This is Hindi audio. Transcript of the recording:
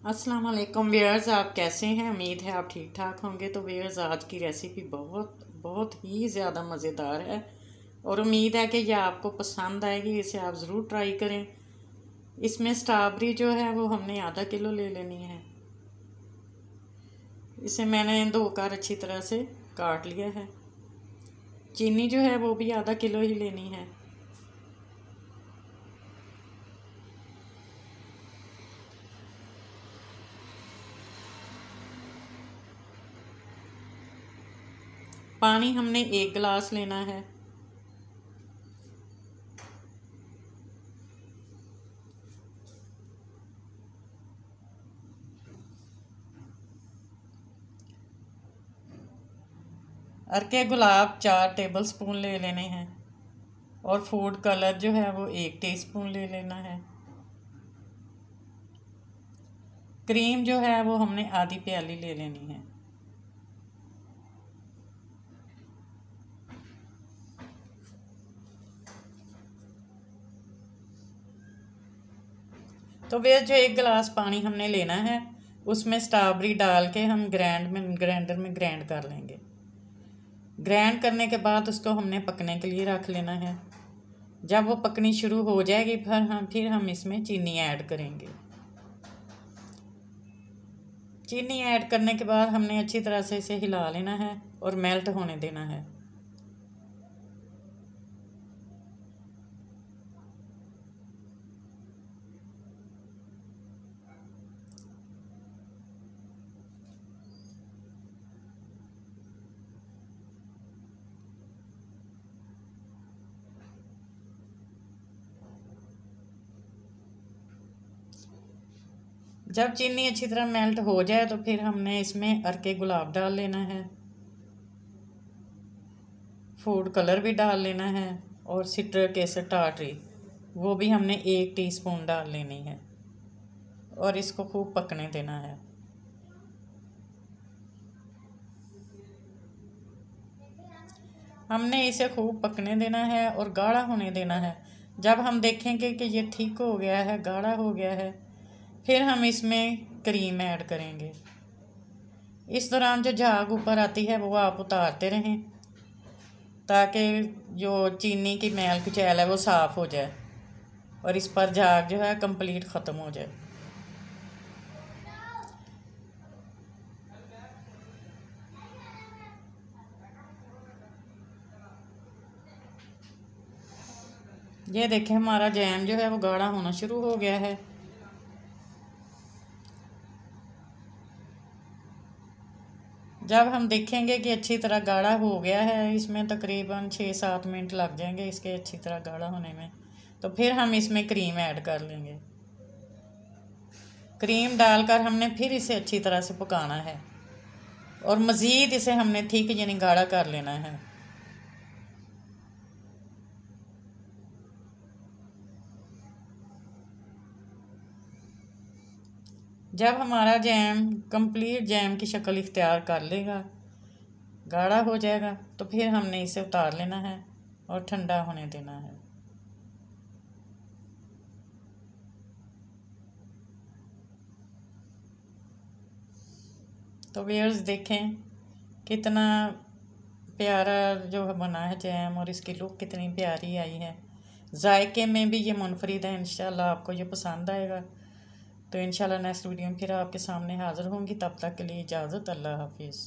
अस्सलाम वालेकुम व्यूअर्स, आप कैसे हैं। उम्मीद है आप ठीक ठाक होंगे। तो व्यूअर्स, आज की रेसिपी बहुत बहुत ही ज़्यादा मज़ेदार है और उम्मीद है कि यह आपको पसंद आएगी। इसे आप ज़रूर ट्राई करें। इसमें स्ट्रॉबेरी जो है वो हमने आधा किलो ले लेनी है। इसे मैंने धोकर अच्छी तरह से काट लिया है। चीनी जो है वो भी आधा किलो ही लेनी है। पानी हमने 1 गिलास लेना है। अरके गुलाब 4 टेबलस्पून ले लेने हैं और फूड कलर जो है वो 1 टीस्पून ले लेना है। क्रीम जो है वो हमने आधी प्याली ले लेनी है। तो फिर जो 1 गिलास पानी हमने लेना है उसमें स्ट्रॉबेरी डाल के हम ग्राइंडर में ग्राइंड कर लेंगे। ग्राइंड करने के बाद उसको हमने पकने के लिए रख लेना है। जब वो पकनी शुरू हो जाएगी फिर हम इसमें चीनी ऐड करेंगे। चीनी ऐड करने के बाद हमने अच्छी तरह से इसे हिला लेना है और मेल्ट होने देना है। जब चीनी अच्छी तरह मेल्ट हो जाए तो फिर हमने इसमें अरके गुलाब डाल लेना है। फूड कलर भी डाल लेना है और सिट्रिक एसिड टार्टरी वो भी हमने 1 टीस्पून डाल लेनी है और इसको खूब पकने देना है। हमने इसे खूब पकने देना है और गाढ़ा होने देना है। जब हम देखेंगे कि ये ठीक हो गया है, गाढ़ा हो गया है, फिर हम इसमें क्रीम ऐड करेंगे। इस दौरान जो झाग ऊपर आती है वो आप उतारते रहें ताकि जो चीनी की मैल कुचैल है वो साफ़ हो जाए और इस पर झाग जो है कंप्लीट ख़त्म हो जाए। ये देखें, हमारा जैम जो है वो गाढ़ा होना शुरू हो गया है। जब हम देखेंगे कि अच्छी तरह गाढ़ा हो गया है, इसमें तकरीबन 6-7 मिनट लग जाएंगे इसके अच्छी तरह गाढ़ा होने में, तो फिर हम इसमें क्रीम ऐड कर लेंगे। क्रीम डालकर हमने फिर इसे अच्छी तरह से पकाना है और मज़ीद इसे हमने ठीक यानी गाढ़ा कर लेना है। जब हमारा जैम कंप्लीट जैम की शक्ल इख्तियार कर लेगा, गाढ़ा हो जाएगा, तो फिर हमने इसे उतार लेना है और ठंडा होने देना है। तो व्यूअर्स देखें कितना प्यारा जो बना है जैम और इसकी लुक कितनी प्यारी आई है। जायके में भी ये मुनफरिद है। इंशाल्लाह आपको ये पसंद आएगा। तो इंशाल्लाह नेक्स्ट वीडियो में फिर आपके सामने हाज़िर होंगी। तब तक के लिए इजाज़त। अल्लाह हाफिज़।